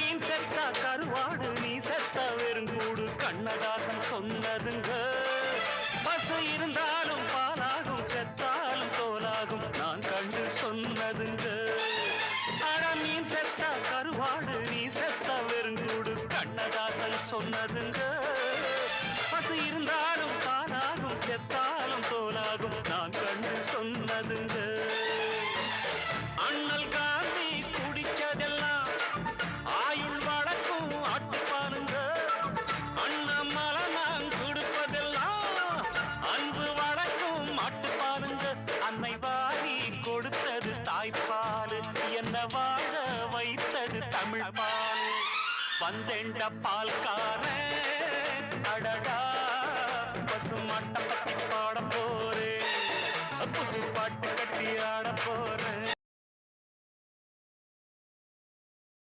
மீன் செத்தா கருவாடு நீ செத்தா வெறுங்கூடு கண்ணதாசன் சொன்னதுங்க. பசு இருந்தாலும் பாலாகும் செத்தாலும் தோலாகும் நான் கண்டு சொன்னதுங்க. அட மீன் செத்தா கருவாடு நீ செத்தா வெறுங்கூடு கண்ணதாசன் சொன்னதுங்க. பசு இருந்தாலும் பாலாகும் செத்தாலும் தோலாகும் நான் கண்டு சொன்னதுங்க. அண்ணல் காந்தி குடிச்சதெல்லாம் ஆயுள் வழக்கும் ஆட்டுப்பாலுங்க. அண்ணாமலை நான் கொடுப்பதெல்லாம் அன்பு வழக்கும் ஆட்டுப்பாலுங்க. அன்னை வாரி கொடுத்தது தாய்ப்பால், என்ன வாழ வைத்தது தமிழ் பால். வந்தெண்ட பால்காரன் அடடா